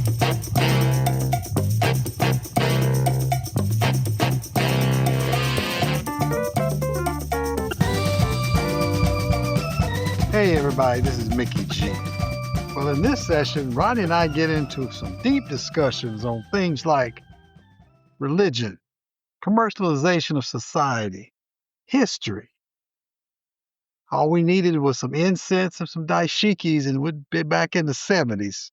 Hey everybody, this is Mickey G. Well, in this session, Rodney and I get into some deep discussions on things like religion, commercialization of society, history. All we needed was some incense and some dashikis, and we'd be back in the 70s.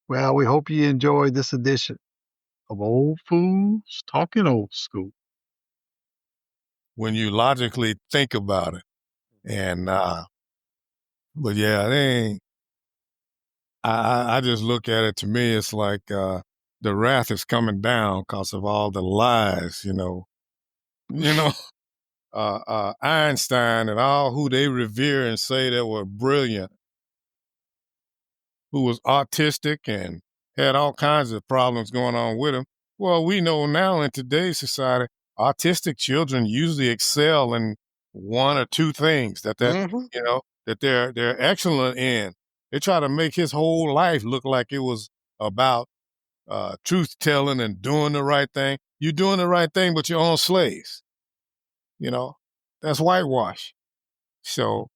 Well, we hope you enjoyed this edition of Old Fools Talking Old School. When you logically think about it. And, but yeah, they ain't, I just look at it, to me, it's like, the wrath is coming down because of all the lies, Einstein and all who they revere and say that were brilliant, who was autistic and had all kinds of problems going on with him. Well, we know now in today's society, autistic children usually excel in one or two things that they're excellent in. They try to make his whole life look like it was about truth telling and doing the right thing. You're doing the right thing, but you're on slaves. That's whitewash. So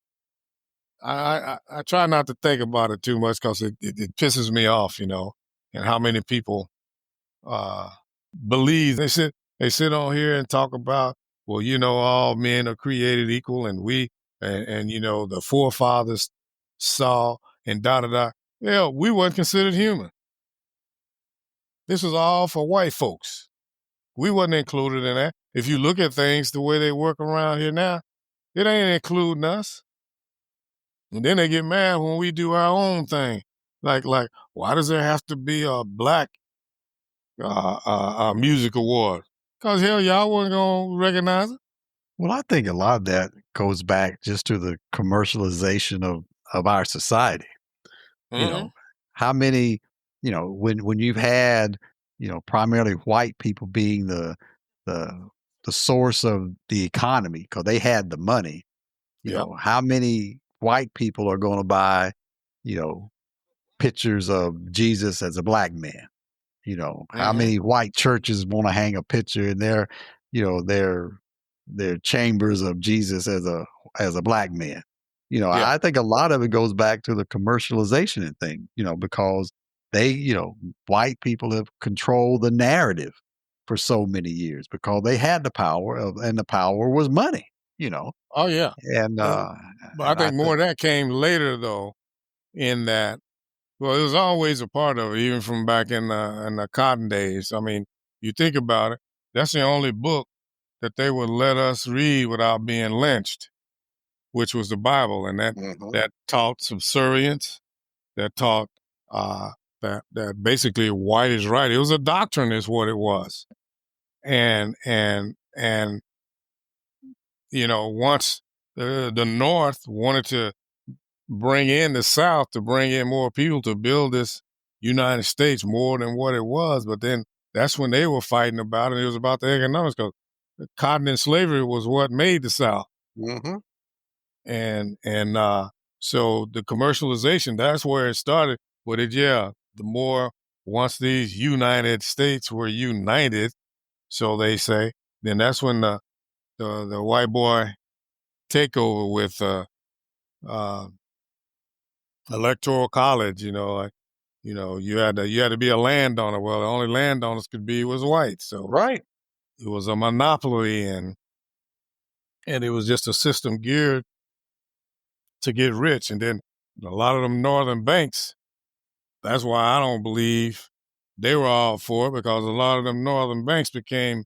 I try not to think about it too much because it pisses me off, and how many people believe. They sit on here and talk about, well, all men are created equal, and the forefathers saw and da-da-da. Yeah, we weren't considered human. This was all for white folks. We wasn't included in that. If you look at things the way they work around here now, it ain't including us. And then they get mad when we do our own thing. Like, why does there have to be a black music award? Because hell, y'all wasn't going to recognize it. Well, I think a lot of that goes back just to the commercialization of our society. Mm-hmm. How many, when you've had, primarily white people being the source of the economy because they had the money, how many white people are going to buy, pictures of Jesus as a black man? How many white churches want to hang a picture in their chambers of Jesus as a black man? I think a lot of it goes back to the commercialization and thing, because they, white people have controlled the narrative for so many years because they had the power and the power was money, Oh yeah. And but I think more of that came later though, in that, well, it was always a part of it, even from back in the cotton days. I mean, you think about it, that's the only book that they would let us read without being lynched, which was the Bible. And that taught subservience, that taught that basically white is right. It was a doctrine is what it was. And once the North wanted to bring in the South, to bring in more people to build this United States more than what it was. But then that's when they were fighting about it. It was about the economics because cotton and slavery was what made the South. Mm-hmm. And so the commercialization, that's where it started. But the more, once these United States were united, so they say, then that's when the white boy takeover with electoral college, you had to be a landowner. Well, the only landowners could be was white. So right. It was a monopoly, and it was just a system geared to get rich. And then a lot of them northern banks, that's why I don't believe they were all for it, because a lot of them northern banks became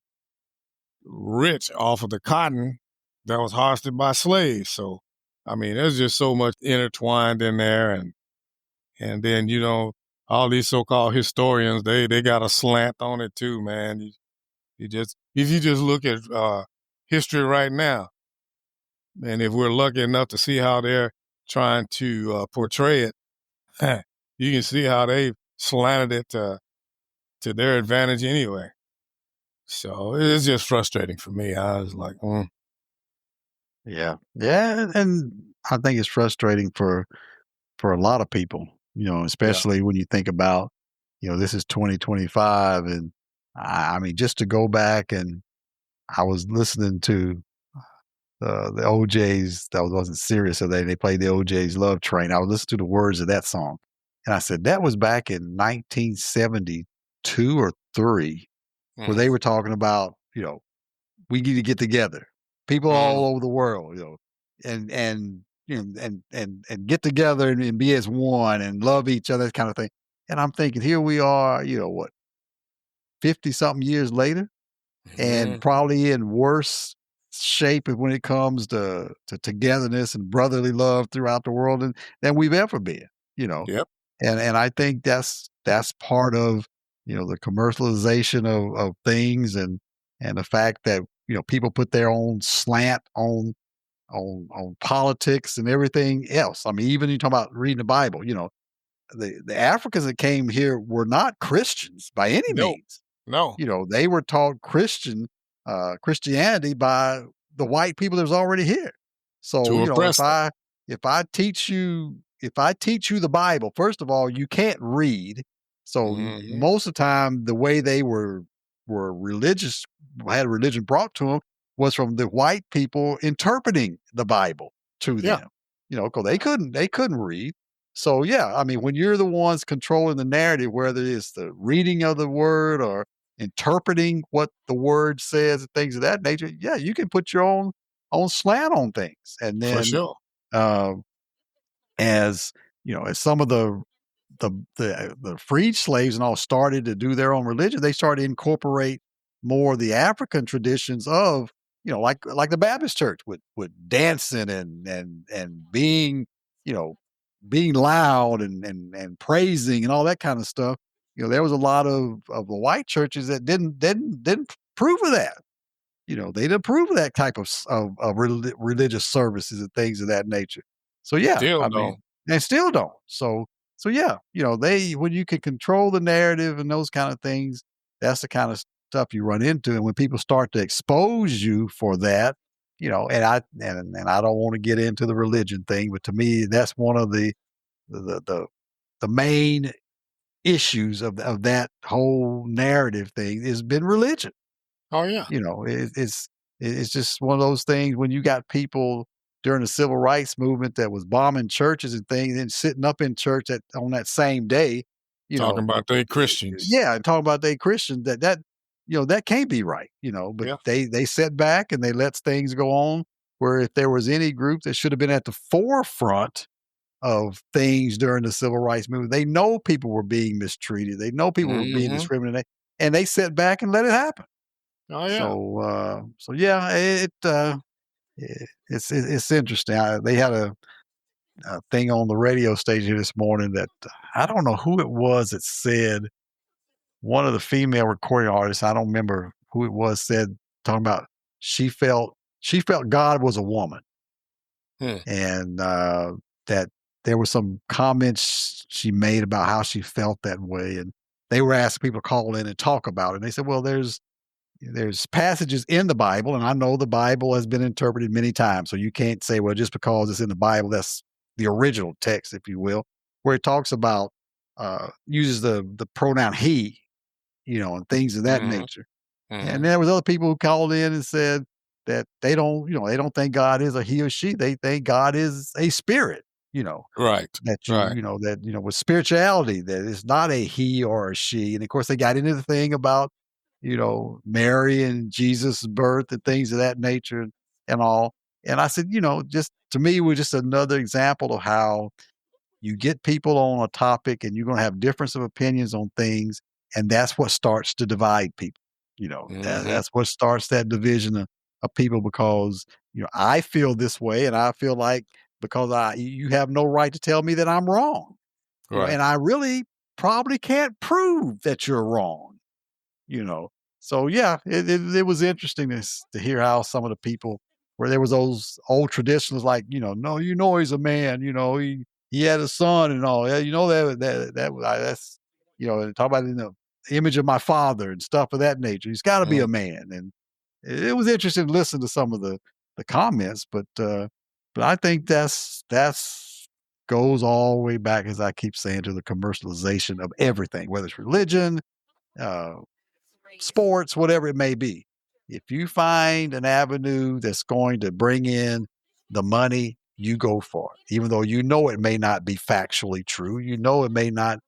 rich off of the cotton that was harvested by slaves. So, I mean, there's just so much intertwined in there. And then, all these so-called historians, they got a slant on it too, man. If you just look at history right now, and if we're lucky enough to see how they're trying to portray it, you can see how they slanted it to their advantage anyway. So it's just frustrating for me. I was like, Yeah. And I think it's frustrating for a lot of people, especially when you think about, this is 2025, and I mean, just to go back, and I was listening to the OJ's. That wasn't serious. So they played the OJ's Love Train. I was listening to the words of that song, and I said that was back in 1972 or three, where Mm-hmm. they were talking about, we need to get together, people all over the world, and and get together and be as one and love each other, that kind of thing. And I'm thinking, here we are, what, 50 something years later, and Mm-hmm. probably in worse shape when it comes to togetherness and brotherly love throughout the world than we've ever been, you know. Yep. And I think that's part of, the commercialization of things, and the fact that, people put their own slant on politics and everything else. I mean, even you talk about reading the Bible, the Africans that came here were not Christians by any No. means. No. They were taught Christianity by the white people that was already here. So, To oppress them. if I teach you the Bible, first of all, you can't read. So Mm-hmm. most of the time, the way they were religious, had religion brought to them, was from the white people interpreting the Bible to Yeah. them. Because they couldn't read. So yeah, I mean, when you're the ones controlling the narrative, whether it's the reading of the word or interpreting what the word says and things of that nature, yeah, you can put your own slant on things. And For then, sure. uh, as as some of the freed slaves and all started to do their own religion, they started to incorporate more of the African traditions of, like the Baptist church with dancing and being, you know, being loud and praising and all that kind of stuff. There was a lot of the white churches that didn't approve of that. They didn't approve of that type of religious services and things of that nature. So yeah, Still I mean, don't. they still don't. So yeah, they when you can control the narrative and those kind of things, that's the kind of stuff you run into. And when people start to expose you for that, and I don't want to get into the religion thing, but to me, that's one of the the, the main issues of that whole narrative thing has been religion. Oh yeah. It's just one of those things when you got people during the civil rights movement that was bombing churches and things and sitting up in church on that same day, you Talking know, about they Christians. yeah, and talking about they Christians, that can't be right, but Yeah. they set back and they let things go on, where if there was any group that should have been at the forefront of things during the civil rights movement, they know people were being mistreated. They know people were being Mm-hmm. discriminated, and they set back and let it happen. Oh yeah. So yeah, it's interesting. They had a thing on the radio station this morning that I don't know who it was that said, one of the female recording artists, I don't remember who it was, said, talking about she felt God was a woman, Hmm. and that there were some comments she made about how she felt that way, and they were asking people to call in and talk about it. And they said, well, there's passages in the Bible, and I know the Bible has been interpreted many times. So you can't say, well, just because it's in the Bible, that's the original text, if you will, where it talks about, uses the pronoun he, and things of that Mm-hmm. nature. Mm-hmm. And there was other people who called in and said that they don't think God is a he or she. They think God is a spirit, you know, Right. that Right. with spirituality, that it's not a he or a she. And of course, they got into the thing about, Mary and Jesus' birth and things of that nature and all. And I said, just to me, was just another example of how you get people on a topic and you're going to have difference of opinions on things. And that's what starts to divide people. Mm-hmm. That's what starts that division of people, because, I feel this way, and I feel like, because you have no right to tell me that I'm wrong. Right. And I really probably can't prove that you're wrong, you know. So yeah, it was interesting to hear how some of the people, where there was those old traditionalists, like, no, he's a man, he had a son and all. Yeah, that's, and talk about, the image of my father and stuff of that nature. He's got to be Mm-hmm. a man. And it was interesting to listen to some of the comments, but I think that's goes all the way back, as I keep saying, to the commercialization of everything, whether it's religion, uh, sports, whatever it may be. If you find an avenue that's going to bring in the money, you go for it, even though you know it may not be factually true. You know it may not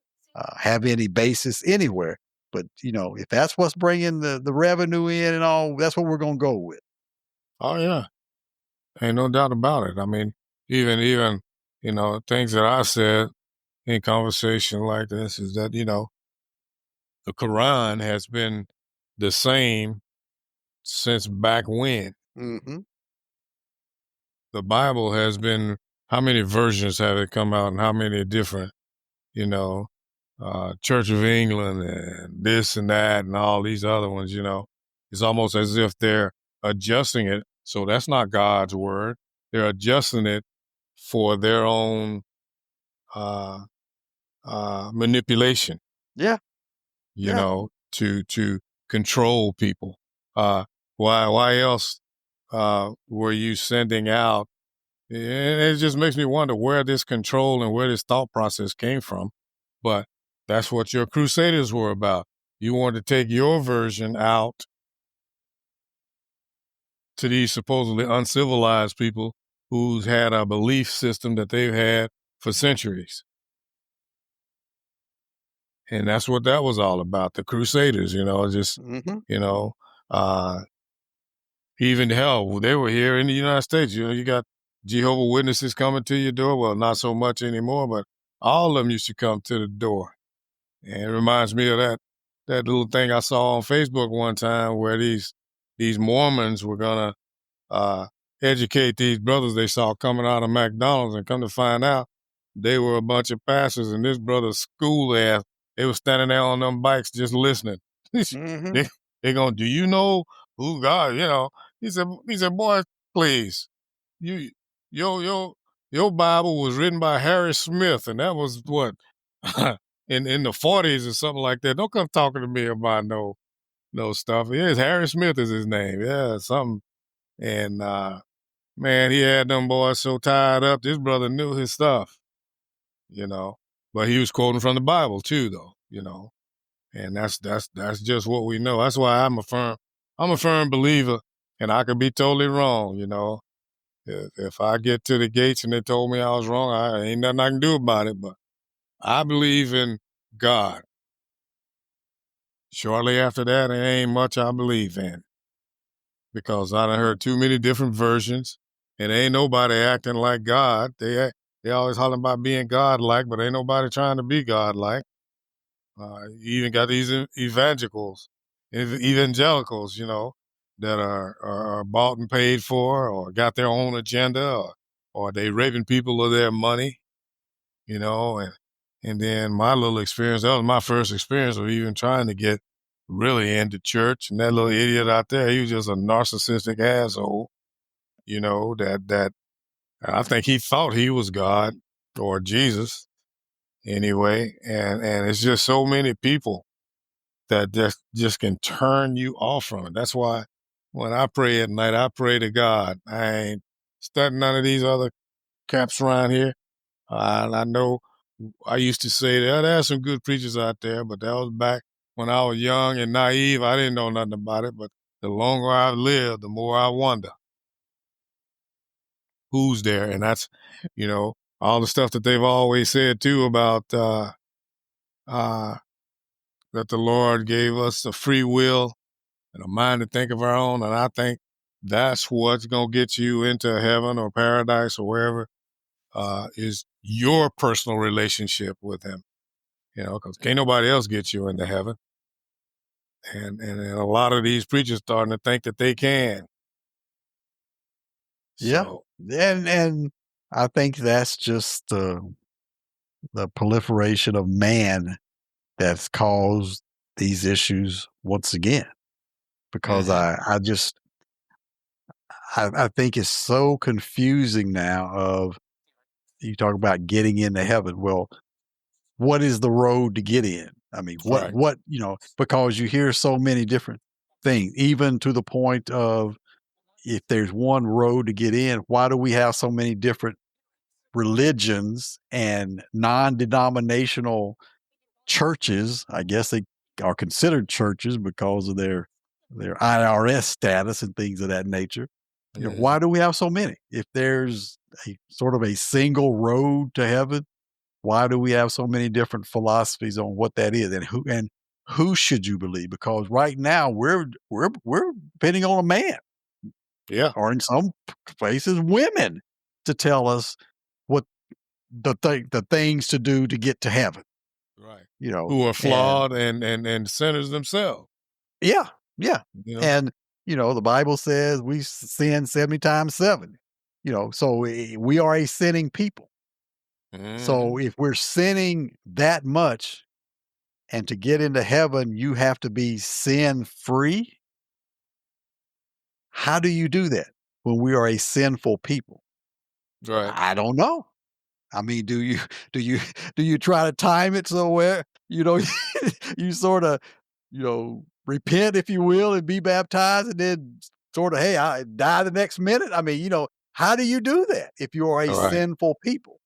have any basis anywhere. But if that's what's bringing the revenue in and all, that's what we're going to go with. Oh yeah, ain't no doubt about it. I mean, even things that I said in conversation like this is that the Quran has been the same since back when. Mm-hmm. The Bible has been, how many versions have it come out and how many different, you know, Church of England and this and that and all these other ones, it's almost as if they're adjusting it. So that's not God's word. They're adjusting it for their own uh, manipulation, Yeah. Yeah. to control people. Uh, why else were you sending out? It just makes me wonder where this control and where this thought process came from. But that's what your crusaders were about. You wanted to take your version out to these supposedly uncivilized people who's had a belief system that they've had for centuries. And that's what that was all about. The crusaders, just, Mm-hmm. uh, even hell, they were here in the United States. You got Jehovah's Witnesses coming to your door. Well, not so much anymore, but all of them used to come to the door. And it reminds me of that little thing I saw on Facebook one time where these Mormons were gonna educate these brothers they saw coming out of McDonald's, and come to find out they were a bunch of pastors, and this brother's school ass, they were standing there on them bikes just listening. Mm-hmm. they going, do you know who God? He said, boy, please, you your Bible was written by Harry Smith, and that was what in the 40s or something like that. Don't come talking to me about no stuff. Yes, Harry Smith is his name. Yeah, something. And man, he had them boys so tied up. This brother knew his stuff, you know. But he was quoting from the Bible too, though. And that's just what we know. That's why I'm a firm believer, and I could be totally wrong. If I get to the gates and they told me I was wrong, I ain't nothing I can do about it. But I believe in God. Shortly after that, it ain't much I believe in, because I done heard too many different versions, and ain't nobody acting like God. They always hollering about being God-like, but ain't nobody trying to be God-like. You even got these evangelicals, that are bought and paid for, or got their own agenda, or they raping people of their money, and then my little experience, that was my first experience of even trying to get really into church. And that little idiot out there, he was just a narcissistic asshole, that I think he thought he was God or Jesus anyway. And it's just so many people that just can turn you off from it. That's why when I pray at night, I pray to God. I ain't studying none of these other caps around here. And I know I used to say that there's some good preachers out there, but that was back when I was young and naive. I didn't know nothing about it. But the longer I've lived, the more I wonder who's there. And that's, all the stuff that they've always said too about uh, that the Lord gave us a free will and a mind to think of our own. And I think that's what's going to get you into heaven or paradise or wherever, is your personal relationship with him. Because can't nobody else get you into heaven. And a lot of these preachers starting to think that they can. Yeah. So, And I think that's just the proliferation of man that's caused these issues once again. Because mhm, I think it's so confusing now. Of you talk about getting into heaven. Well, what is the road to get in? I mean, right. because you hear so many different things, even to the point of, if there's one road to get in, why do we have so many different religions and non-denominational churches, I guess they are considered churches because of their IRS status and things of that nature. Mhm. Why do we have so many? If there's a sort of a single road to heaven, why do we have so many different philosophies on what that is and who should you believe? Because right now we're depending on a man Yeah. or in some places women to tell us what the things to do to get to heaven. Right. You know, Who are and flawed and sinners themselves. yeah, yeah, You know. and the Bible says we sin 70 times 7. So we are a sinning people. So Mhm. if we're sinning that much, and to get into heaven, you have to be sin free. How do you do that when we are a sinful people? Right. I don't know. I mean, do you do you try to time it somewhere? You sort of repent, if you will, and be baptized, and then sort of, hey, I die the next minute. I mean, how do you do that if you are a All right. sinful people?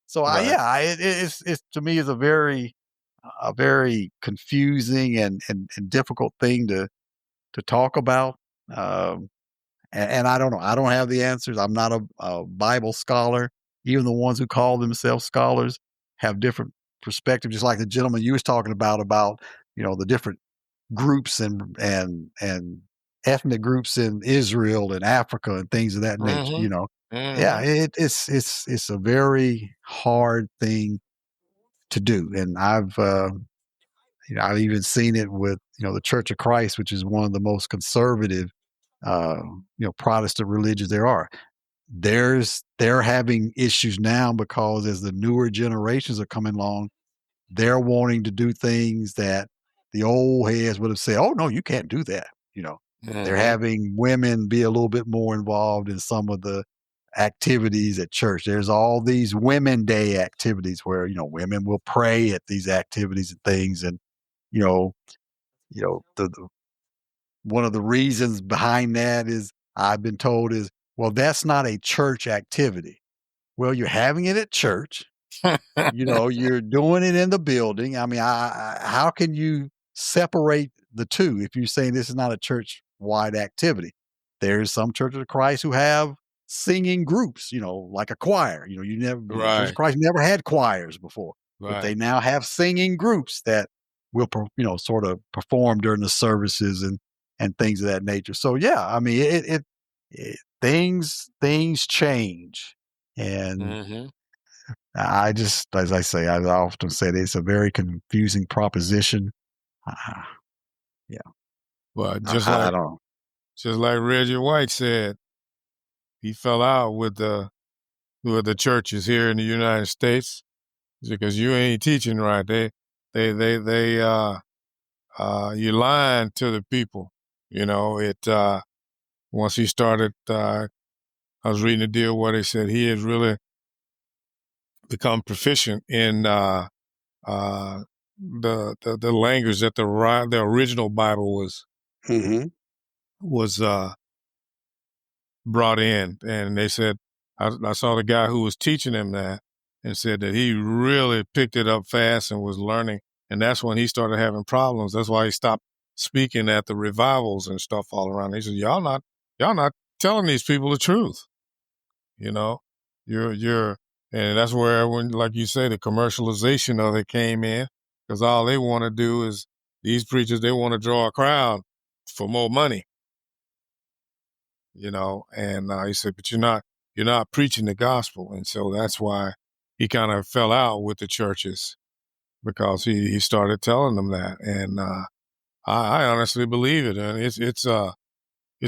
So, Right. it's to me is a very confusing and difficult thing to talk about. Um, and I don't know. I don't have the answers. I'm not a Bible scholar. Even the ones who call themselves scholars have different perspectives. Just like the gentleman you was talking about the different groups and ethnic groups in Israel and Africa and things of that nature. Mhm. Yeah, Mhm. it's a very hard thing to do, and I've even seen it with the Church of Christ, which is one of the most conservative uh, Protestant religions there are. They're having issues now because as the newer generations are coming along, they're wanting to do things that the old heads would have said, "Oh no, you can't do that." They're Mhm. having women be a little bit more involved in some of the activities at church. There's all these women day activities where women will pray at these activities and things, and you know, the one of the reasons behind that is I've been told is, well, that's not a church activity. Well, you're having it at church. You're doing it in the building. I mean, how can you separate the two if you're saying this is not a church wide activity? There's some churches of Christ who have singing groups, like a choir. The Church of Right. Christ never had choirs before, but they Right. now have singing groups that will, sort of perform during the services and things of that nature. So yeah, I mean, things change, and Mhm. I just, as I say, I often said it's a very confusing proposition. Uh, yeah, But I don't. just like Reggie White said, he fell out with the churches here in the United States because you ain't teaching right. You lying to the people. Once he started, I was reading a deal where they said he has really become proficient in uh, the language that the original Bible Hmm. was brought in, and they said I saw the guy who was teaching him that, and said that he really picked it up fast and was learning, and that's when he started having problems. That's why he stopped speaking at the revivals and stuff all around. He said, y'all not telling these people the truth. You know, you're, and that's where when, like you say, the commercialization of it came in, because all they want to do is these preachers, they want to draw a crowd for more money. And he said, but you're not preaching the gospel, and so that's why he kind of fell out with the churches, because he started telling them that, and I honestly believe it, and it's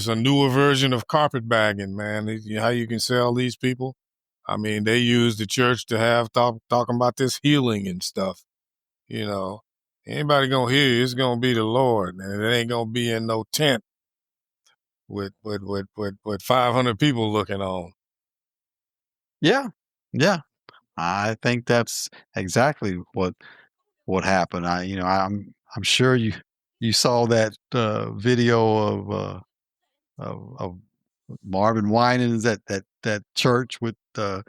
a newer version of carpetbagging, man. How you can sell these people. I mean, they use the church to have talking about this healing and stuff. You know, anybody gonna hear you, it's gonna be the Lord, and it ain't gonna be in no tent with 500 people looking on. Yeah, yeah. I think that's exactly what happened. I'm sure you saw that video of Marvin Winans at that church with the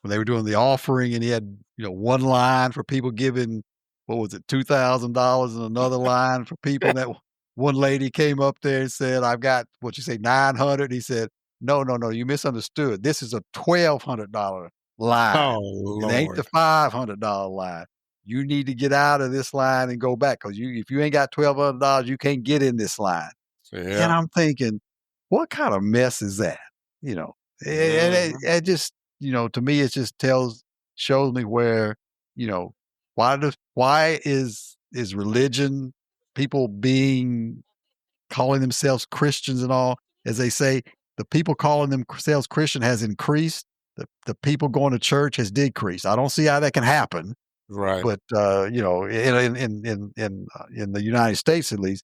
when they were doing the offering, and he had one line for people giving, what was it, $2,000, and another line for people. And that one lady came up there and said, "I've got what you say 900." He said, "No, no, no, you misunderstood. This is a $1,200 line. Oh It ain't the Lord. $500 line. You need to get out of this line and go back, because if you ain't got $1,200, you can't get in this line." And Yeah. I'm thinking, what kind of mess is that? You know, and Mhm. it just, to me, it just shows me where, you know, why is religion, people calling themselves Christians and all, as they say, the people calling themselves Christian has increased. The people going to church has decreased. I don't see how that can happen. Right. But in the United States at least,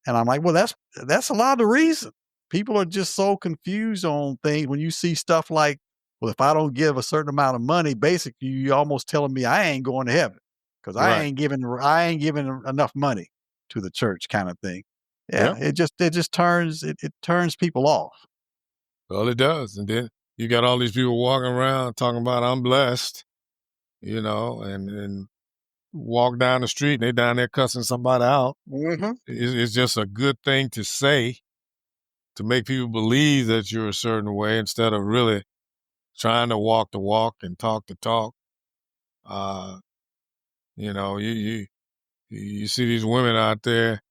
and I'm like, well, that's a lot of the reason. People are just so confused on things when you see stuff like, well, if I don't give a certain amount of money, basically you're almost telling me I ain't going to heaven because Right. I ain't giving enough money to the church, kind of thing. Yeah, Yeah. it just turns people off. Well, it does. And then you got all these people walking around talking about I'm blessed, and walk down the street and they down there cussing somebody out. Hmm. It's just a good thing to say to make people believe that you're a certain way instead of really trying to walk the walk and talk the talk. Uh, you know, you see these women out there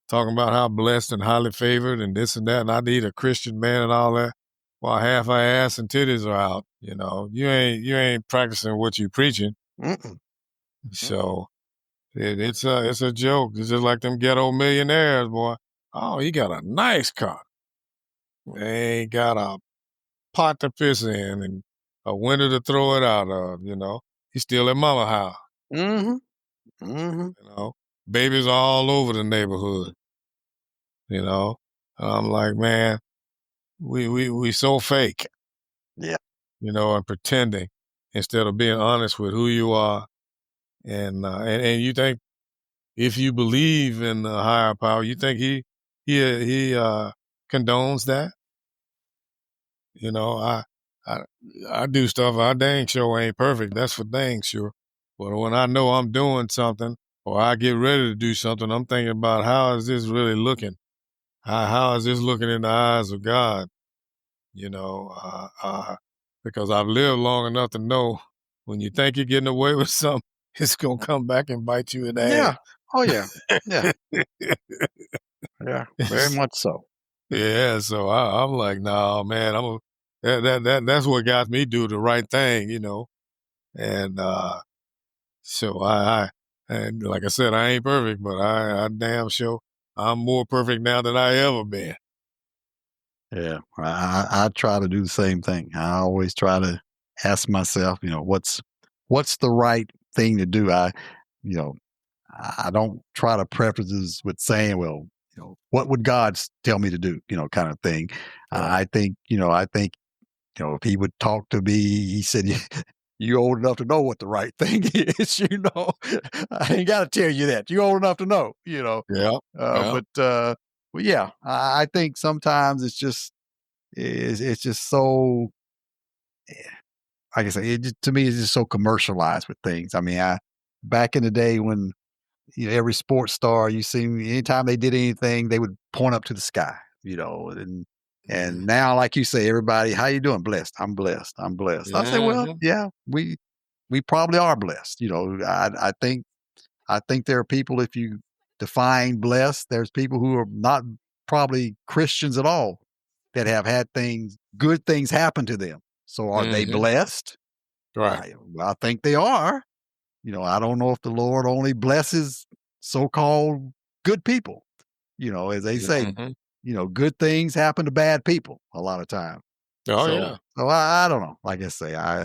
talking about how blessed and highly favored and this and that, and I need a Christian man and all that, while half our ass and titties are out. You ain't practicing what you preaching. Mm-mm. So it's a joke. It's just like them ghetto millionaires, boy. Oh, he got a nice car. They ain't got a pot to piss in and a window to throw it out of. He's still at mama house. Mm-hmm. Mm-hmm. You know, babies all over the neighborhood. You know, I'm like, man, we so fake. Yeah. And pretending instead of being honest with who you are. And you think if you believe in the higher power, you think he condones that. I I I do stuff I dang sure ain't perfect. That's for dang sure. But when I know I'm doing something or I get ready to do something, I'm thinking about how is this really looking? How is this looking in the eyes of God? You know, because I've lived long enough to know when you think you're getting away with something, it's gonna come back and bite you in Yeah. the Oh yeah. Yeah. ass. Yeah. Very much so. Yeah, so I'm like, nah, man, that's what got me do the right thing. And so and like I said, I ain't perfect, but I damn sure I'm more perfect now than I ever been. Yeah, I try to do the same thing. I always try to ask myself, what's the right thing to do. You know, I don't try to preface with saying, well, what would God tell me to do, kind of thing. Right. If he would talk to me, he said, you old enough to know what the right thing is, I ain't got to tell you that. You old enough to know. Yeah. Yeah. But yeah, I think sometimes it's just so, like I say, to me, it's just so commercialized with things. I mean, back in the day when every sports star you see, anytime they did anything, they would point up to the sky, and Mhm. now, like you say, everybody, how you doing? Blessed. I'm blessed. I'm blessed. I say, well, Mhm. yeah, we probably are blessed. I think there are people, if you define blessed, there's people who are not probably Christians at all that have had good things happen to them. So are they Mhm. blessed? Right. I think they are. I don't know if the Lord only blesses so-called good people. As they say, Mhm. good things happen to bad people a lot of time. Oh So, yeah. so I don't know. Like I say, I,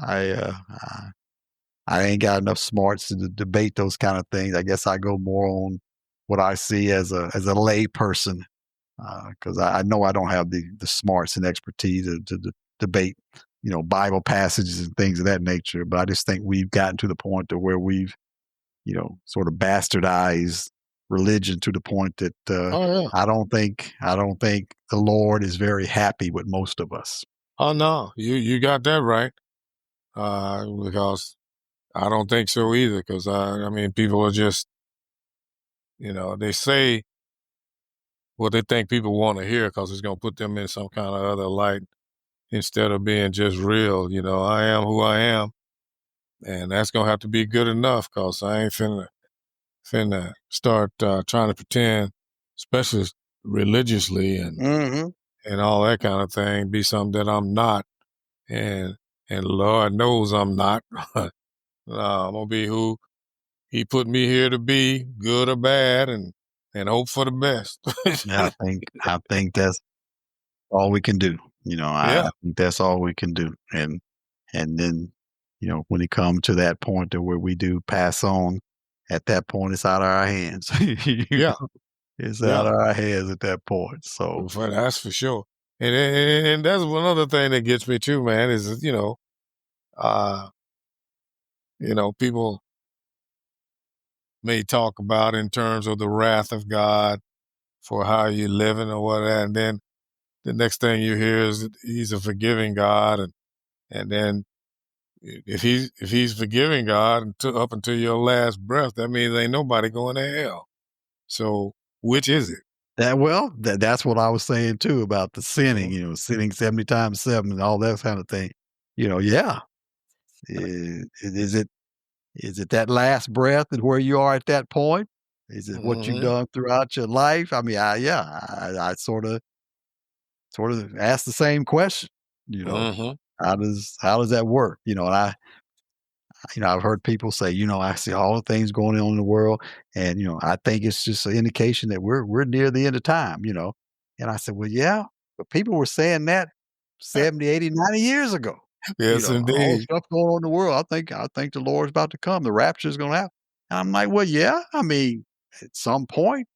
uh, I I ain't got enough smarts to debate those kind of things. I guess I go more on what I see as a lay person, because I know I don't have the smarts and expertise to debate, Bible passages and things of that nature. But I just think we've gotten to the point to where we've, sort of bastardized religion to the point that Oh yeah. I don't think the Lord is very happy with most of us. Oh no, you got that right. Because I don't think so either. Because I mean, people are just, they say what they think people want to hear because it's going to put them in some kind of other light instead of being just real. I am who I am, and that's going to have to be good enough because I ain't finna start trying to pretend, especially religiously Hmm. and all that kind of thing, be something that I'm not, and Lord knows I'm not. I'm gonna be who He put me here to be, good or bad, and hope for the best. Yeah, I think that's all we can do. I Yeah, think that's all we can do. And then, when it comes to that point to where we do pass on, at that point it's out of our hands. yeah, It's out yeah. of our hands at that point. So That's for sure. And that's one other thing that gets me too, man. Is uh, people may talk about in terms of the wrath of God for how you're living or whatever, and then the next thing you hear is that He's a forgiving God, and then if he's forgiving God up until your last breath, that means ain't nobody going to hell. So which is it? that's what I was saying too about the sinning, Mhm. sinning 70 times seven and all that kind of thing. Yeah. Is it that last breath and where you are at that point? Is it what you've Mhm. done throughout your life? I mean, I sort of ask the same question, you know, Mhm. how does that work? And I've heard people say, I see all the things going on in the world, and I think it's just an indication that we're near the end of time. And I said, well, yeah, but people were saying that 70, 80, 90 years ago. Yes, All the indeed. stuff going on in the world. I think the Lord's about to come. The rapture is going to happen. And I'm like, well, yeah. I mean, at some point,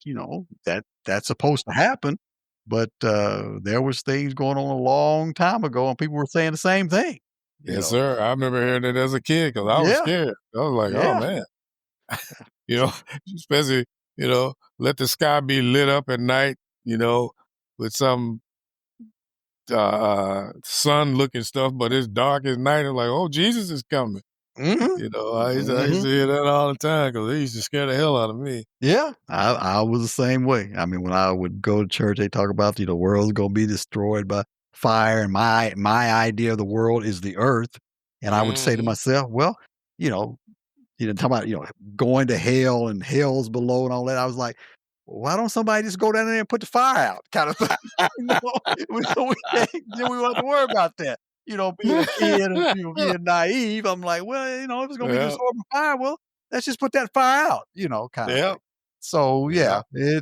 that's supposed to happen. But there was things going on a long time ago, and people were saying the same thing. You Yes, know, sir. I remember hearing it as a kid because I was yeah, scared. I was like, oh yeah. man, you know, So, especially, let the sky be lit up at night, with some sun looking stuff, but it's dark as night. I'm like, oh, Jesus is coming. hmm I used to hear that all the time because it used to scare the hell out of me. yeah, I was the same way. I mean, when I would go to church, they talk about the world's gonna be destroyed by fire, and my idea of the world is the earth. And I would say to Hmm. myself, well, you know, talking about going to hell and hell's below and all that. I was like, why don't somebody just go down there and put the fire out, kind of thing? you know, then we want to worry about that. Being a kid and being naive, I'm like, well, if it's gonna be Yeah, destroyed by fire, well, let's just put that fire out, kind of yeah, thing. So yeah, yeah,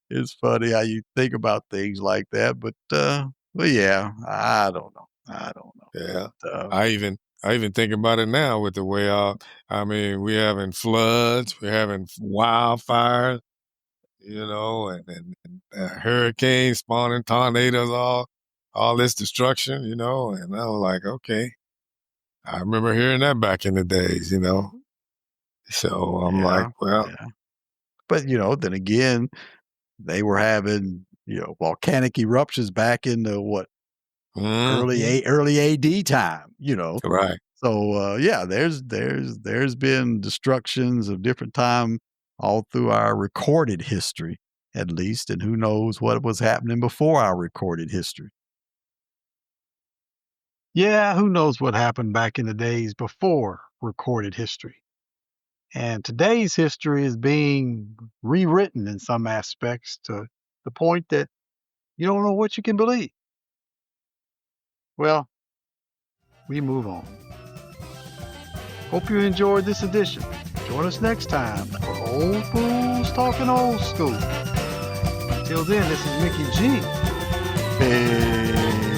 it's funny how you think about things like that, but yeah, I don't know. I don't know. yeah. But I even think about it now with the way I mean, we're having floods, we're having wildfires, and hurricanes spawning tornadoes, all this destruction, and I was like, okay, I remember hearing that back in the days. So I'm like, yeah, well, yeah. But then again, they were having, volcanic eruptions back in the what, mhm, early AD time. right. So yeah, there's been destructions of different time all through our recorded history, at least, and who knows what was happening before our recorded history. Yeah, who knows what happened back in the days before recorded history. And today's history is being rewritten in some aspects to the point that you don't know what you can believe. Well, we move on. Hope you enjoyed this edition. Join us next time for Old Fools Talking Old School. Until then, this is Mickey G. Hey.